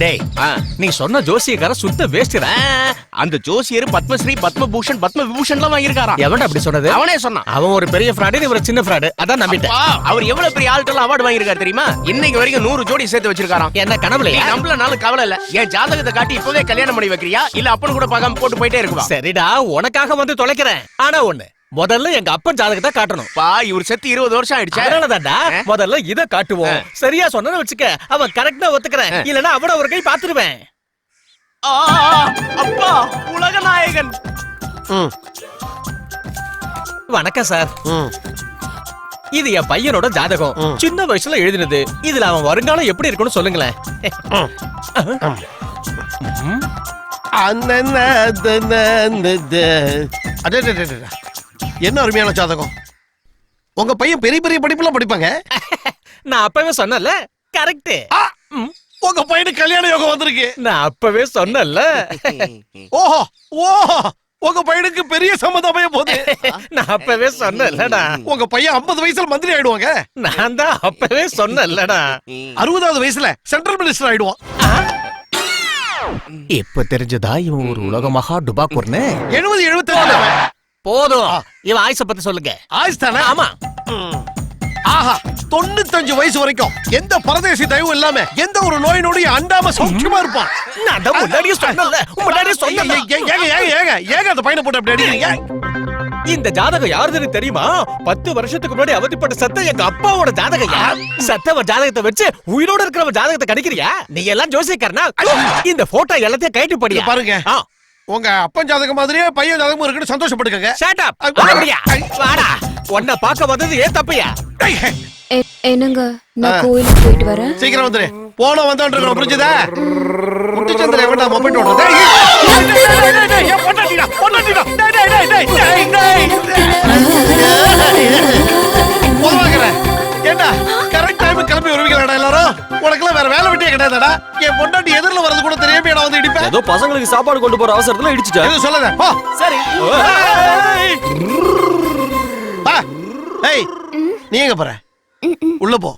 டேய் நீ சொன்ன ஜோசியக்கார சுத்த வேஸ்ட்ரா. அந்த ஜோசியர் பத்மஸ்ரீ பத்மபூஷன் பத்ம விபூஷன்லாம் வாங்கியிருக்காராம். எவன்டா அப்படி சொன்னது? அவனே சொன்னான். அவன் ஒரு பெரிய ஃப்ராடு, நீ ஒரு சின்ன ஃப்ராடு. அதான் நம்பிட்டேன். அவர் எவ்வளவு பெரிய ஆள்கிட்ட அவார்டு வாங்கியிருக்காரு தெரியுமா? இன்னைக்கு வரைக்கும் 100 ஜோடி சேர்த்து வச்சிருக்காராம். என்ன கனவுல? நம்மளனாலும் கவலை இல்ல. என் ஜாதகத்தை காட்டி இப்பவே கல்யாணம் பண்ணி வைக்கிறியா இல்ல அப்பன்னு கூட பார்க்காம போட்டு போயிட்டே இருக்குவா? சரிடா, உனக்காக வந்து தொலைக்கிறேன். ஆனா ஒண்ணு, முதல்ல எங்க அப்பன் ஜாதகத்தை காட்டணும். இவர் செத்து 20 வருஷம் ஆயிடுச்சு. அதனாலதான்டா முதல்ல இத காட்டுவோம். சரியா சொன்னு வச்சுக்க, அவன் கரெக்டா ஒத்துக்கிறேன். இல்லனா அவன ஒரு கை பாத்துருவேன். அப்பா உலகநாயகன். வணக்கம் சார். இது என் பையனோட ஜாதகம். சின்ன வயசுல எழுதினது. இதுல அவன் வருங்காலம் எப்படி இருக்குன்னு சொல்லுங்களேன். என்ன அருமையான ஜாதகம். உங்க பையன் பெரிய பெரிய படிப்புலாம் படிப்பாங்க. நான் அப்பவே சொன்னல. கரெக்ட். உங்க பையனுக்கு கல்யாண யோகம் வந்திருக்கு. நான் அப்பவே சொன்னல. ஓஹோ ஓஹோ, உங்க பையனுக்கு பெரிய சம்மதம் அமைய போகுது. நான் அப்பவே சொன்னலடா. உங்க பையன் 50 வயசுல மந்திரி ஆயிடுவாங்க. நான் தான் அப்பவே சொன்னலடா. 60வது வயசுல சென்ட்ரல் மினிஸ்டர் ஆயிடுவான். இப்ப தெரிஞ்சதா இவன் ஒரு உலக மகா டுபாக்கூர்னு? 70 75 போதும். இவன் ஆயுச பத்தி சொல்லுங்க. ஆயுஷ் தானே? ஆமா. ஆஹா, 95 வயசு வரைக்கும் எந்த பரதேசி தயவும் இல்லாம எந்த ஒரு நோய் நொடியும் அண்டாம சௌக்கியமா இருப்பான். நான் தான் முன்னாடியே சொன்னல. முன்னாடியே சொன்னல. ஏங்க அந்த பையனை போட்டு அப்படி அடிக்கிறீங்க? இந்த ஜாதகம் யாருதுன்னு தெரியுமா? 10 வருஷத்துக்கு முன்னாடி அவதிப்பட்ட சத்த எங்க அப்பாவோட ஜாதகம். சத்தவ ஜாதகத்தை வச்சு உயிரோட இருக்கிறவன் ஜாதகத்தை கணிக்கிறியா? நீ எல்லாம் ஜோசியக்காரனா? இந்த போட்டோ எல்லாத்தையும் கைட்டு படியா பாருங்க. உங்க அப்பன் ஜாதகம் மாதிரியே பையன் ஜாதகமும் இருக்குன்னு சந்தோஷப்பட்டுக்கங்க. Shut up. வாடா. உன்னை பார்க்க வந்தது ஏன் தப்பையா? என்னங்க, நான் கோயிலுக்கு போயிட்டு வரேன். சீக்கிரம் வந்துரு. போன வந்தோன்னு இருக்கணும், புரிஞ்சுதா? முத்துச்சந்திரன் வேண்டாம் மொபைல் ஓடுறது. ஏண்டா கரெக்ட் டைம் கிளம்பி வருவீங்களாடா எல்லாரும்? உனக்கெல்லாம் வேற வேலை வெட்டியே கிடையாதுடா. என் பொண்டாட்டி எதிரில வரது கூட தெரியாம நான் வந்து இடிப்பேன். ஏதோ பசங்களுக்கு சாப்பாடு கொண்டு போற அவசரத்துல இடிச்சிட்டேன். எதுவும் சொல்லாத. போ. சரி. ஏய், நீ எங்க போற? உள்ள போ.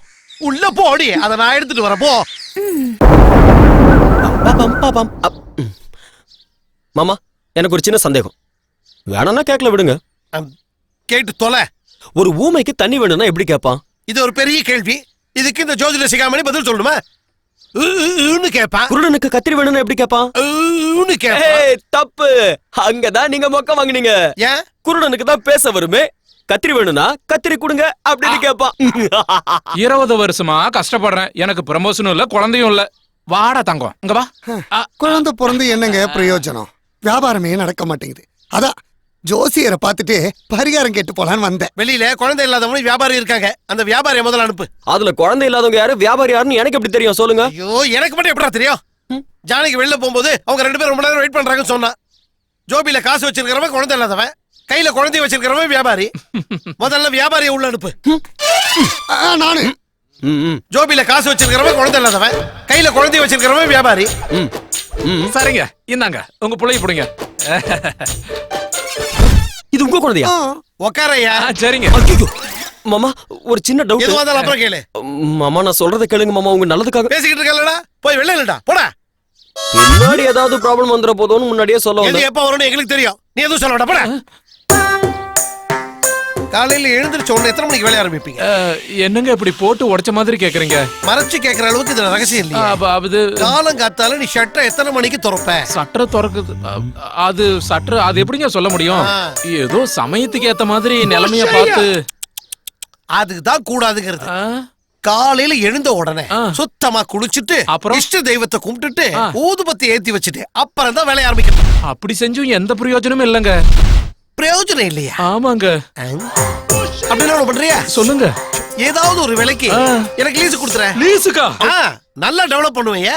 உள்ள போடி. அத நான் எடுத்துட்டு வரேன். போ. மாமா, எனக்கு ஒரு சின்ன சந்தேகம். வேணாம்னா கேக்கல விடுங்க. கேட்டு தொலை. ஒரு ஊமைக்கு தண்ணி வேணும்னா எப்படி கேட்பான்? இது ஒரு பெரிய கேள்வி. இதுக்கு இந்த ஜோதிட சிகாமணி பதில் சொல்லணுமா? கேட்பான். குருடனுக்கு கத்திரி வேணும்னா எப்படி கேட்பான்? தப்பு. அங்கதான் நீங்க மொக்க வாங்குனீங்க. ஏன்? குருடனுக்கு தான் பேச வருமே. கத்திரி வேணும்னா கத்திரி கொடுங்க அப்படின்னு கேட்பான். 20 வருஷமா கஷ்டப்படுறேன். எனக்கு ப்ரமோஷனும் இல்ல, குழந்தையும் இல்ல. வாடா தங்கம், இங்க வா. குழந்தை பிறந்து என்னங்க பிரயோஜனம்? வியாபாரமே நடக்க மாட்டேங்குது. அதான் ஜோசியரை பார்த்துட்டு பரிகாரம் கேட்டு போலான்னு வந்தேன். வெளியில குழந்தை இல்லாதவங்க வியாபாரி இருக்காங்க. அந்த வியாபாரியை முதல்ல அனுப்பு. அதுல குழந்தை இல்லாதவங்க யாரு, வியாபாரி யாருன்னு எனக்கு எப்படி தெரியும் சொல்லுங்க? ஐயோ, எனக்கு மட்டும் எப்படா தெரியும்? ஜானகி வெளில போகும்போது அவங்க 2 பேரும் ரொம்ப நேரம் வெயிட் பண்றாங்கன்னு சொன்னா. ஜோபில காசு வச்சிருக்கிறவன் குழந்தை இல்லாதவன், கையில குழந்தைய வச்சிருக்கிறவன் வியாபாரி. முதல்ல வியாபாரியை உள்ள அனுப்பு. நானு ஜோபில காசு வச்சிருக்கிறவன் குழந்தை இல்லாதவன், கையில குழந்தைய வச்சிருக்கிறவன் வியாபாரி. சரிங்க, இந்தாங்க உங்க புள்ளைய புடிங்க. இது உங்க குழந்தையா? உக்காரையா. சரிங்க. மாமா, ஒரு சின்ன டவுட். எதுவா இருந்தாலும் அப்புறம் கேளு. மாமா, நான் சொல்றத கேளுங்க மாமா, உங்க நல்லதுக்காக. பேசிக்கிட்டு இருக்கலடா, போய் வெளில இல்லடா, போடா. முன்னாடி ஏதாவது ப்ராப்ளம் வந்துற போதும்னு முன்னாடியே சொல்ல எது வந்தேன். எப்ப வரும்னு எங்களுக்கு தெரியும். நீ எதுவும் சொல்லடா, போடா. காலையில எழுந்திருச்ச உடனே எத்தனை மணிக்கு வேலைய ஆரம்பிப்பீங்க? என்னங்க இப்படி போட்டு உடைச்ச மாதிரி கேக்குறீங்க? மறைச்சு கேக்குற அளவுக்கு இதுல ரகசியம் இல்லையா? காலம் காத்தால நீ ஷட்டரை எத்தனை மணிக்கு திறப்ப? சட்டரை திறக்குது. அது சட்டரை அது எப்படிங்க சொல்ல முடியும்? ஏதோ சமயத்துக்கு ஏத்த மாதிரி நிலைமைய பார்த்து. அதுதான் கூடாதுங்கிறது. காலையில எழுந்த உடனே சுத்தமா குளிச்சுட்டு இஷ்ட தெய்வத்தை கும்பிட்டுட்டு ஊதுபத்தி ஏத்தி வச்சுட்டு அப்புறம் தான் வேலைய ஆரம்பிக்கணும். அப்படி செஞ்சும் எந்த பிரயோஜனமும் இல்லங்க. பிரயோஜனம் இல்லையா? ஆமாங்க. அப்படின்னா பண்றியா? சொல்லுங்க. ஏதாவது ஒரு விலைக்கு எனக்கு லீஸ் கொடுத்துற. லீஸுக்கா? நல்லா டெவலப் பண்ணுவீங்க.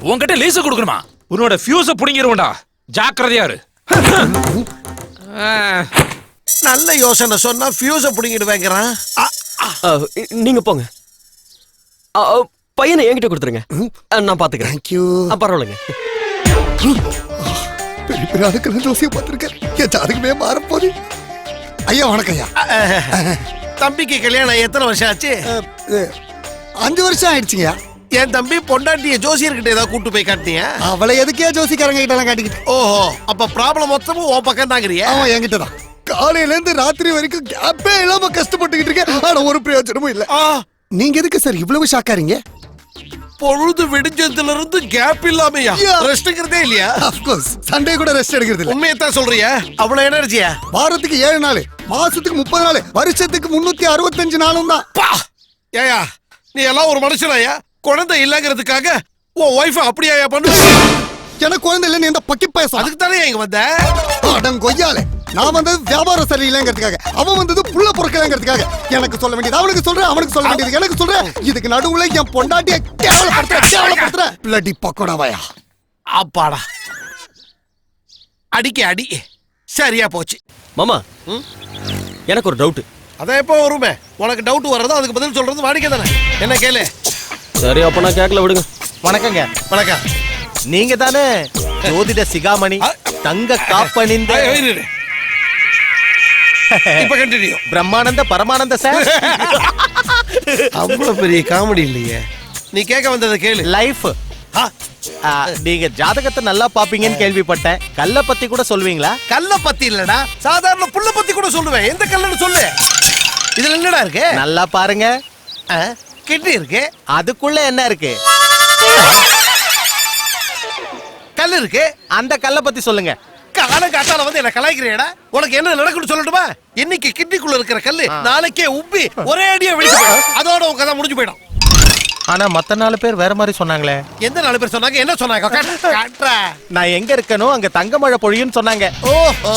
உன்கிட்ட லீஸ் கொடுக்கணுமா? உன்னோட ஃபியூஸ புடிங்கிருவடா. ஜாக்கிரதையா இரு. நல்ல யோசனை சொன்னா ஃபியூஸ புடிங்கிடுவேங்கறான். நீங்க போங்க. பையனை என்கிட்ட கொடுத்துருங்க, நான் பாத்துக்கிறேன். Thank you. பரவாயில்லைங்க. பெரிய பெரிய ஆளுக்கு ஜோசியம் பார்த்திருக்கேன். என் ஜாதகமே மாறப்போகுது. ஐயா வணக்கம் ஐயா. தம்பிக்கு கல்யாணம் எத்தனை வருஷம் ஆச்சு? 5 வருஷம் ஆயிடுச்சுங்க. என் தம்பி பொண்டாட்டிய ஜோசியர்கிட்ட ஏதாவது கூட்டு போய் காட்டினியா? அவளை எதுக்கே ஜோசிக்காரங்க கிட்ட எல்லாம் காட்டிக்கிட்டு? ஓஹோ, அப்ப ப்ராப்ளம் மொத்தமும் உன் பக்கம் தாங்கிறியா? அவன் என்கிட்ட தான் காலையில இருந்து ராத்திரி வரைக்கும் கேப்பே இல்லாம கஷ்டப்பட்டுக்கிட்டு இருக்கேன். ஆனா ஒரு பிரயோஜனமும் இல்ல. நீங்க எதுக்கு சார் இவ்வளவு ஷாக்காரீங்க? பொழுது விடிஞ்சதுல இருந்து கேப் இல்லாமையா? ரெஸ்ட்ங்கிறதே இல்லையா? ஆஃப் கோர்ஸ் சண்டே கூட ரெஸ்ட் எடுக்கிறது இல்ல. உண்மையத்தான் சொல்றியா? அவ்வளவு எனர்ஜியா? வாரத்துக்கு 7 நாள், மாசத்துக்கு 30 நாள், வருஷத்துக்கு 365 நாளும் தான். ஏயா நீ எல்லாம் ஒரு மனுஷனாயா? குழந்தை இல்லங்கிறதுக்காக உன் ஒய்ஃப் அப்படியா பண்ணு? எனக்கு குழந்தை இல்ல, நீ இந்த பக்கி பேச. அதுக்கு தானே இங்க வந்த? கொய்யாலே நான் வந்தது வியாபாரம் சரியில்லைங்கிறதுக்காக, அவன் வந்தது புள்ள பொறுக்கலங்கிறதுக்காக. எனக்கு சொல்ல வேண்டியது அவனுக்கு சொல்றேன், அவனுக்கு சொல்ல வேண்டியது எனக்கு சொல்றேன். இதுக்கு நடுவுல என் பொண்டாட்டிய கேவலப்படுத்துற பிளடி பக்கோடாவாயா. அப்பாடா, அடிக்க அடி சரியா போச்சு. மாமா எனக்கு ஒரு டவுட். அதான் எப்போ வருமே உனக்கு டவுட் வர்றதோ அதுக்கு பதில் சொல்றது வாடிக்கை தானே. என்ன கேளு. சரி அப்ப நான் கேட்கல, விடுங்க. வணக்கங்க. வணக்கம். நீங்க தானே ஜோதிட சிகாமணி, தங்க காப்பணிந்த இப்ப கண்டினியூ. பிரம்மானந்த பரமானந்த சார். அவ்வளவு பெரிய காமெடி இல்லையே. நீ கேட்க வந்ததை கேளு. லைஃப். நீங்க ஜாதகத்தை நல்லா பாப்பீங்கன்னு கேள்விப்பட்டேன். கல்ல பத்தி கூட சொல்வீங்களா? கல்ல பத்தி இல்லடா, சாதாரண புல்ல பத்தி கூட சொல்லுவேன். எந்த கல்லுன்னு சொல்லு. இதுல என்னடா இருக்கு? நல்லா பாருங்க. கிட்னி இருக்கு. அதுக்குள்ள என்ன இருக்கு? கல் இருக்கு. அந்த கல்ல பத்தி சொல்லுங்க. காலம் காத்தால வந்து என்ன கலாய்க்கிறேடா? உனக்கு என்ன நடக்குன்னு சொல்லட்டுமா? இன்னைக்கு கிட்னிக்குள்ள இருக்கிற கல்லு நாளைக்கே உப்பி ஒரே அடியா வெடிச்சு போயிடும். அதோட உங்க கதை முடிஞ்சு போயிடும். ஆனா மத்த 4 பேர் வேற மாதிரி சொன்னாங்களே. எந்த 4 பேர் சொன்னாங்க? என்ன சொன்னாங்க? காட்றா. நான் எங்க இருக்கனோ அங்க தங்க மழை பொழியும்னு சொன்னாங்க. ஓஹோ.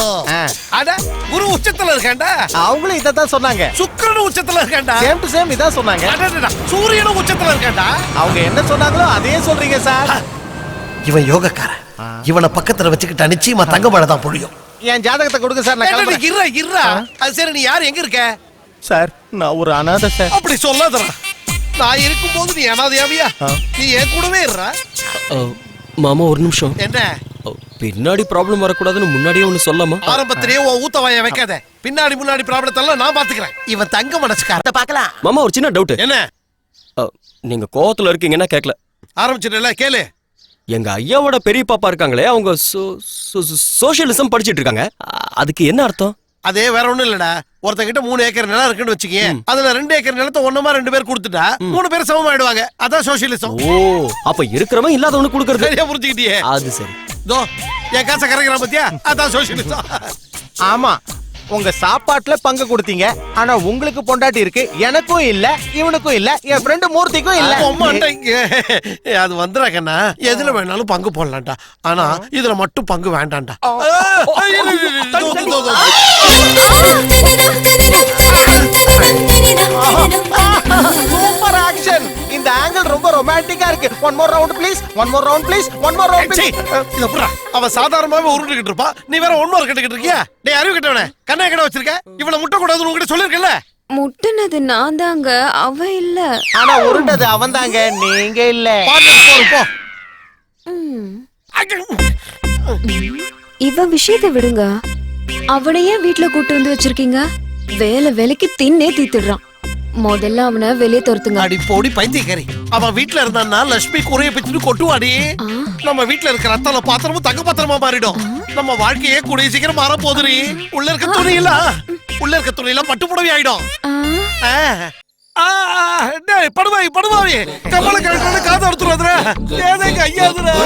அட குரு உச்சத்துல இருக்கான்டா. அவங்களும் இததான் சொன்னாங்க. சுக்கிரன் உச்சத்துல இருக்கான்டா. சேம் டு சேம் இதான் சொன்னாங்க. அடடடா, சூரியனும் உச்சத்துல இருக்கான்டா. அவங்க என்ன சொன்னாங்களோ அதே சொல்றீங்க சார். இவன் யோகக்காரன். இவனை பக்கத்துல வச்சுக்கிட்டு நிச்சயமா தங்க மழை தான் பொழியும். என் ஜாதகத்தை கொடுங்க சார். நான் கிளம்புறேன். இருடா. அது சரி, நீ யார், எங்க இருக்க? சார் நான் ஒரு அனாதை சார். அப்படி சொல்லாதடா. நான் இருக்கும்போது நீ அனாதையாவியா? நீ என் கூடவே இருடா. மாமா ஒரு நிமிஷம். என்ன? பின்னாடி ப்ராப்ளம் வரக்கூடாதுன்னு முன்னாடியே ஒண்ணு சொல்லாமா? ஆரம்பத்திலேயே உன் ஊத்தவாய வைக்காத. பின்னாடி முன்னாடி ப்ராப்ளத்தை எல்லாம் நான் பாத்துக்கிறேன். இவன் தங்க மனசுக்காரன். பார்க்கலாம். மாமா ஒரு சின்ன டவுட். என்ன? நீங்க கோவத்துல இருக்கீங்கன்னா கேட்கல. ஆரம்பிச்சிட்டல, கேளு. எங்க ஐயாவோட பெரிய பாப்பா இருக்காங்களே, அவங்க சோசியலிசம் படிச்சிட்டு இருக்காங்க. அதுக்கு என்ன அர்த்தம்? அதே வேற ஒண்ணும் இல்லடா. ஒருத்தங்கிட்ட 3 ஏக்கர் நிலம் இருக்குன்னு வச்சுக்கீங்க. அதுல 2 ஏக்கர் நிலத்தை ஒண்ணுமா 2 பேர் கொடுத்துட்டா 3 பேர் சமமாயிடுவாங்க. அதான் சோசியலிசம். ஓ, அப்ப இருக்கிறவன் இல்லாதவனுக்கு கொடுக்கறது. சரியா புரிஞ்சுக்கிட்டியே? அது சரி. தோ என் காசை கரைக்கிறான் பாத்தியா? அதான் சோசியலிசம். ஆமா, உங்க சாப்பாட்டுல பங்கு கொடுத்தீங்க. ஆனா உங்களுக்கு பொண்டாட்டி இருக்கு, எனக்கும் இல்ல, இவனுக்கும் இல்ல, என் ஃப்ரெண்டு மூர்த்திக்கும் இல்ல. அது வந்துடாக்கண்ணா, எதுல வேணாலும் பங்கு போடலாம்டா. ஆனா இதுல மட்டும் பங்கு வேண்டாம்டா. Super action. இந்த ஆங்கிள் ரொம்ப ரொமான்டிக்கா இருக்கு. One more round please, one more round please, one more round please. இத புறா. அவன் சாதாரணமாவே உருண்டுகிட்டு இருப்பா. நீ வேற ஒன் மோர் கட்டிக்கிட்டு இருக்கியா? டேய் அறிவு கட்டவனே, கண்ணா கடை வச்சிருக்க. இவள முட்டை கூடாதுன்னு உங்ககிட்ட சொல்லிருக்கல. முட்டுனது நான் தாங்க, அவ இல்ல. ஆனா உருண்டது அவன் தாங்க, நீங்க இல்ல. போ. இவ விஷயத்தை விடுங்க. அவனையே வீட்டுல கூட்டு வந்து வச்சிருக்கீங்க. வேலைக்கு தின்னே தீத்துடுறான். முதல்ல அவனை வெளியே துரத்துங்க. அடி போடி பைத்தியக்காரி. அவன் வீட்டுல இருந்தான்னா லட்சுமி குறைய பிச்சுட்டு கொட்டுவாடி. நம்ம வீட்டுல இருக்கிற அத்தனை பாத்திரமும் தங்க பாத்திரமா மாறிடும். நம்ம வாழ்க்கையே கூடிய சீக்கிரம் மாற போதுரி. உள்ள இருக்க துணியெல்லாம் பட்டு புடவை ஆயிடும். படுவாவி கமல கரெக்டான காது எடுத்துருவாதுரா. ஏதேங்க ஐயாதுரா.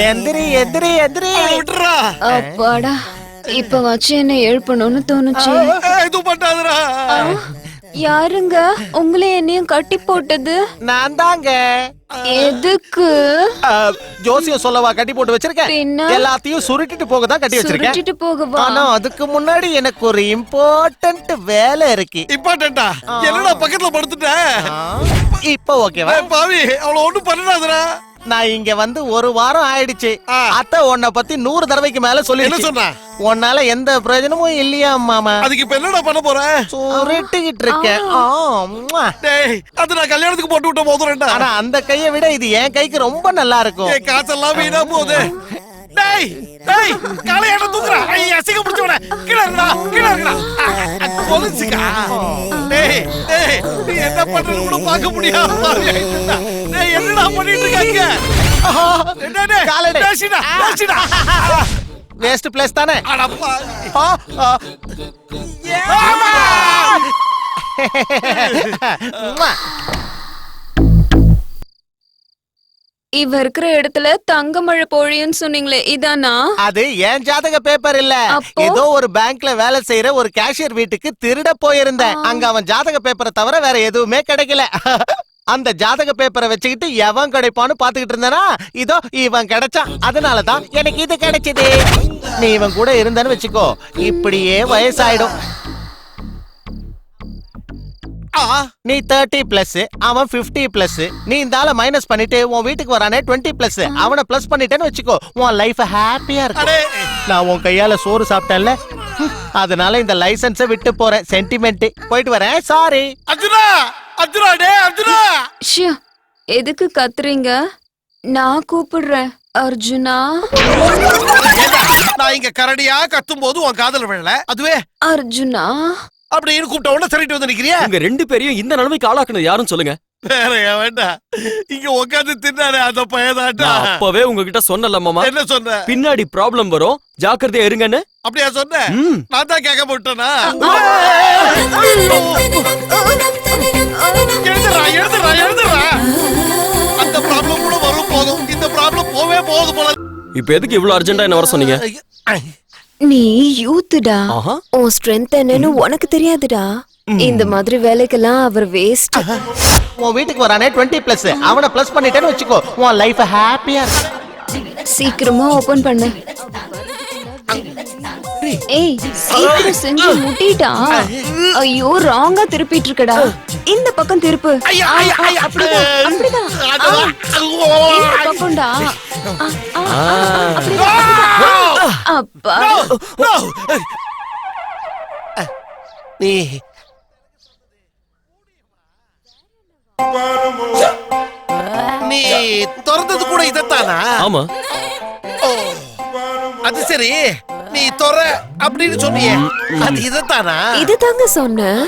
எந்திரி எந்திரி எந்திரி. விட்டுறா. அப்பாடா, இப்ப வச்சு என்ன எழுப்பணும்னு தோணுச்சு. இது பண்ணாதுரா. யாருங்க உங்களை என்னையும் கட்டி போட்டது? நான் தாங்க. எதுக்கு? ஜோசியம் சொல்லவா கட்டி போட்டு வச்சிருக்கேன்? எல்லாத்தையும் சுருட்டிட்டு போக தான் கட்டி வச்சிருக்கேன். சுருட்டிட்டு போகவா? ஆனா அதுக்கு முன்னாடி எனக்கு ஒரு இம்பார்ட்டன்ட் வேலை இருக்கு. இம்பார்ட்டன்ட்டா? என்னடா பக்கத்துல படுத்துட்ட? இப்போ ஓகேவா? பாவி, அவள ஒண்ணும் பண்ணாதடா. நான் இங்க வந்து 1 வாரம் ஆயிடுச்சு. அத்தை உன்னை பத்தி 100 தடவைக்கு மேல சொல்லி என்ன சொன்னா? உன்னால எந்த பிரயோஜனமும் இல்லையா மாமா? அதுக்கு இப்ப என்னடா பண்ண போற? சுருட்டிக்கிட்டு இருக்கேன். டேய், அது நான் கல்யாணத்துக்கு போட்டு விட்ட போதுறேன்டா. ஆனா அந்த கையை விட இது என் கைக்கு ரொம்ப நல்லா இருக்கும். காசெல்லாம் வீணா போகுது. டேய் டேய் காலையாட தூக்குறா ஐயா அசிங்க பிடிச்சவனே கீழ இருக்கடா போலீஸ்கா டேய் டேய் நீ என்ன பண்றது கூட பார்க்க முடியாம டேய் என்னடா பண்ணிட்டு இருக்காங்க டேய் காலடே. பேசிடா வேஸ்ட் பிளேஸ் தானே அடப்பா இவ இருக்கிற இடத்துல தங்க மழை பொழியும்னு சொன்னீங்களே இதானா? அது என் ஜாதக பேப்பர் இல்ல. அப்போ? ஏதோ ஒரு பேங்க்ல வேலை செய்யற ஒரு கேஷியர் வீட்டுக்கு திருட போயிருந்தேன். அங்க அவன் ஜாதக பேப்பரை தவிர வேற எதுவுமே கிடைக்கல. அந்த ஜாதக பேப்பரை வச்சுக்கிட்டு எவன் கிடைப்பான்னு பாத்துக்கிட்டு இருந்தனா இதோ இவன் கிடைச்சான். அதனாலதான் எனக்கு இது கிடைச்சது. நீ இவன் கூட இருந்தன்னு வச்சுக்கோ, இப்படியே வயசாயிடும். நீ 30+, அவன் 50+. நீ இந்த ஆளை மைனஸ் பண்ணிட்டு உன் வீட்டுக்கு வரானே 20+. அவனை பிளஸ் பண்ணிட்டேன்னு வச்சுக்கோ, உன் லைஃப் ஹாப்பியா இருக்கும். நான் உன் கையால சோறு சாப்பிட்டேன்ல, அதனால இந்த லைசன்ஸை விட்டு போறேன். சென்டிமெண்ட். போயிட்டு வரேன். சாரி. அர்ஜுனா அர்ஜுனா டேய் அர்ஜுனா ஷியா, எதுக்கு கத்துறீங்க? நான் கூப்பிடுறேன். அர்ஜுனா. நான் இங்க கரடியா கத்தும் போது உன் காதல விழல, அதுவே அர்ஜுனா அப்படின்னு கூப்பிட்ட உடனே சரிட்டு வந்து நிக்கிறியா? உங்க 2 பேரையும் இந்த நிலைமைக்கு ஆளாக்குனது யாருன்னு சொல்லுங்க. வேற வேண்டாம், இங்க உட்காந்து தின்னானே அந்த பையதாட்டா. நான் அப்பவே உங்ககிட்ட சொன்னல மாமா, என்ன சொன்ன? பின்னாடி ப்ராப்ளம் வரும், ஜாக்கிரதையா இருங்கன்னு. அப்படியா சொன்ன? நான் தான் கேட்க போட்டேனா? எழுதுறா அந்த ப்ராப்ளம் கூட வரும் போதும், இந்த ப்ராப்ளம் போவே போகுது போல. இப்ப எதுக்கு இவ்வளவு அர்ஜென்ட்டா என்ன வர சொன்னீங்க? நீ யூத்துடா. ஆஹா. உன் ஸ்ட்ரென்த் என்னன்னு உனக்கு தெரியாதுடா. இந்த மாதிரி வேலைக்கெல்லாம் அவர் வேஸ்ட். உன் வீட்டுக்கு வரானே 20+. அவனை பிளஸ் பண்ணிட்டேன்னு வச்சுக்கோ, உன் லைஃப் ஹாப்பியா இருக்கும். சீக்கிரமா ஓபன் பண்ணு. ஏய், சீக்கிரம் செஞ்சு முட்டிட்டா. ஐயோ, ராங்கா திருப்பிட்டு இருக்கடா. இந்த பக்கம் திருப்பு. அப்படிதான் அப்படிதான். இந்த பக்கம்டா. அப்பா. நீ நீ திறந்தது கூட இதத்தானா? ஆமா. அது சரி, நீ தொற அப்படின்னு சொன்னியே, அது இதத்தானா? இதுதாங்க சொன்னேன்.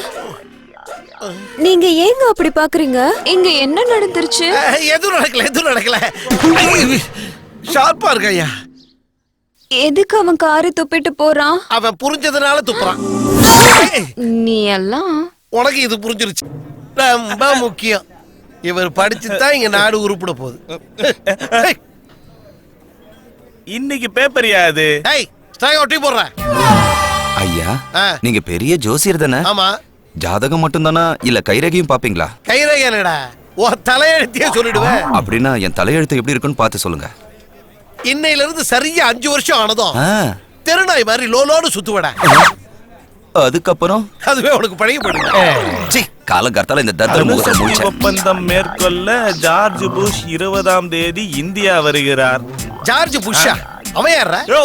நீங்க ஏங்க அப்படி பாக்குறீங்க? இங்க என்ன நடந்துருச்சு? எதுவும் நடக்கல. ஷார்ப்பா இருக்க ஐயா. எதுக்கு அவன் காரி துப்பிட்டு போறான்? அவன் புரிஞ்சதுனால துப்புறான். நீ எல்லாம் உனக்கு இது புரிஞ்சிருச்சு. ரொம்ப முக்கியம். இவர் படிச்சுதான் இங்க நாடு உருப்பிட போகுது. இன்னைக்கு பேப்பர் யாது? ஏய், ஸ்டாக் ஒட்டி போடுறேன். ஐயா, நீங்க பெரிய ஜோசியர் தானே? ஆமா. ஜாதகம் மட்டும் தானா இல்ல கைரேகையும் பாப்பீங்களா? கைரேகை என்னடா, உன் தலையெழுத்தையே சொல்லிடுவேன். அப்படின்னா என் தலையெழுத்து எப்படி இருக்குன்னு பார்த்து சொல்லுங்க. இன்னையில இருந்து சரியா 5 வருஷம் ஆனதும் ஆ, தெருநாய் மாதிரி லோலோன்னு சுத்துவடா. அதுக்கப்புறம் அதுவே உனக்கு பழகி போயிடுங்க. காலகர்த்தால இந்த தர்தர முகத்தை முடிச்சேன். ஒப்பந்தம் மேற்கொள்ள ஜார்ஜ் புஷ் 20ஆம் தேதி இந்தியா வருகிறார். ஜார்ஜ் புஷ்ஷா? அவன் யாரா? யோ,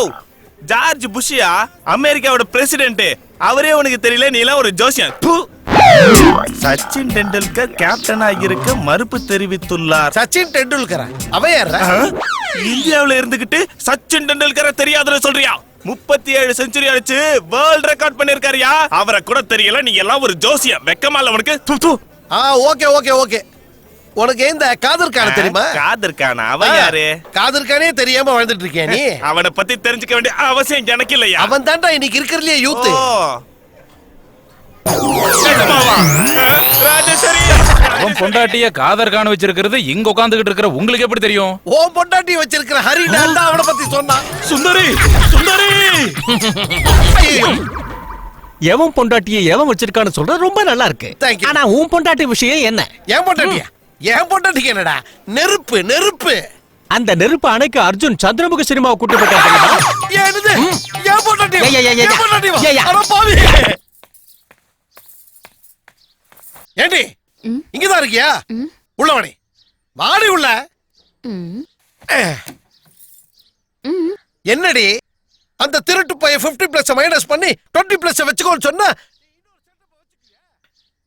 ஜார்ஜ் புஷ்யா அமெரிக்காவோட பிரசிடென்ட். அவரே உனக்கு தெரியல, நீ எல்லாம் ஒரு ஜோசியன். சச்சின் டெண்டுல்கர் கேப்டனா இருக்க மறுப்பு தெரிவித்துள்ளார். சச்சின் டெண்டுல்கர்? அவன் யாரா? இந்தியாவுல இருந்துகிட்டு சச்சின் டெண்டுல்கரை தெரியாதுன்னு சொல்றியா? 37 செஞ்சுரி அடிச்சு வேர்ல்ட் ரெக்கார்ட் பண்ணிருக்காருயா. அவரை கூட தெரியல, நீ எல்லாம் ஒரு ஜோசியம். வெக்கமா இல்ல உனக்கு? ஓகே. உனக்கு இந்த காதர் கான தெரியுமா? காதர் கானா? அவன் யாரு? காதர் கானே தெரியாம வாழ்ந்துட்டு இருக்கியா நீ? அவனை பத்தி தெரிஞ்சுக்க வேண்டிய அவசியம் எனக்கு இல்லையா? அவன் தான்டா இன்னைக்கு இருக்கிறதுலயே யூத். அவன் பொண்டாட்டிய காதர் காண வச்சிருக்கிறது இங்க உட்கார்ந்துகிட்டு இருக்கிற உங்களுக்கு எப்படி தெரியும்? ஓ பொண்டாட்டி வச்சிருக்கிற ஹரி தான் அவனை பத்தி சொன்னான். சுந்தரி. எவன் பொண்டாட்டியை எவன் வச்சிருக்கான்னு சொல்றது ரொம்ப நல்லா இருக்கு. Thank you. ஆனா உன் பொண்டாட்டி விஷயம் என்ன? என் பொண்டாட்டியா? என் பொண்டாட்டிக்கு என்னடா? நெருப்பு. அந்த நெருப்பு அணைக்கு அர்ஜுன் சந்திரமுக சினிமாவை கூட்டு போயிட்டாங்க. என்னது? என் பொண்டாட்டி? ஏய். என் பொண்டாட்டி? அட பாவி. ஏண்டி இங்கதான் இருக்கியா? உள்ள வாடி உள்ள. என்னடி அந்த திருட்டு பைய 50+ மைனஸ் பண்ணி 20+ வச்சுக்கோன்னு சொன்னா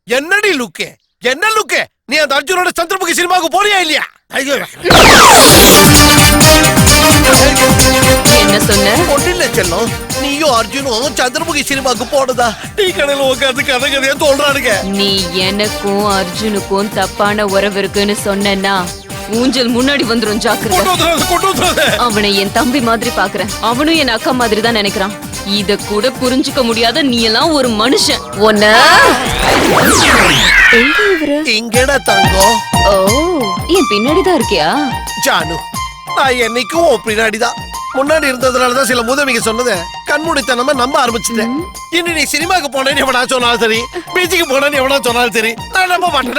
என்னடி லுக்கு? என்ன லுக்கு? நீ அந்த அர்ஜுனோட சந்திரமுகி சினிமாவுக்கு போறியா இல்லையா? ஐயோ என்ன சொன்ன? ஒன்றில்ல செல்லம், நீயும் அர்ஜுனும் சந்திரமுகி சினிமாக்கு போனதா டீ கடையில உட்காந்து கதை கதையா சொல்றானுங்க. நீ எனக்கும் அர்ஜுனுக்கும் தப்பான உறவு இருக்குன்னு சொன்னா ஊஞ்சல் முன்னாடி வந்துரும், ஜாக்கிரதை. அவனை என் தம்பி மாதிரி பாக்குறேன், அவனும் என் அக்கா மாதிரி தான் நினைக்கிறான். இத கூட புரிஞ்சுக்க முடியாத நீ எல்லாம் ஒரு மனுஷன். ஒன்ன இங்கடா தங்கம். ஓ, என் பின்னாடிதான் இருக்கியா? ஜானு, நான் என்னைக்கும் உன் பின்னாடிதான். முன்னாடி இருந்ததுனாலதான் சில மூதவிங்க சொன்னதை கண்மூடித்தனமா நம்ப ஆரம்பிச்சுட்டேன். இனி நீ சினிமாக்கு போனேன்னு எவனா சொன்னாலும் சரி, பீச்சுக்கு போனேன்னு எவனா சொன்னாலும் சரி, நான் நம்ப மாட்டேன்.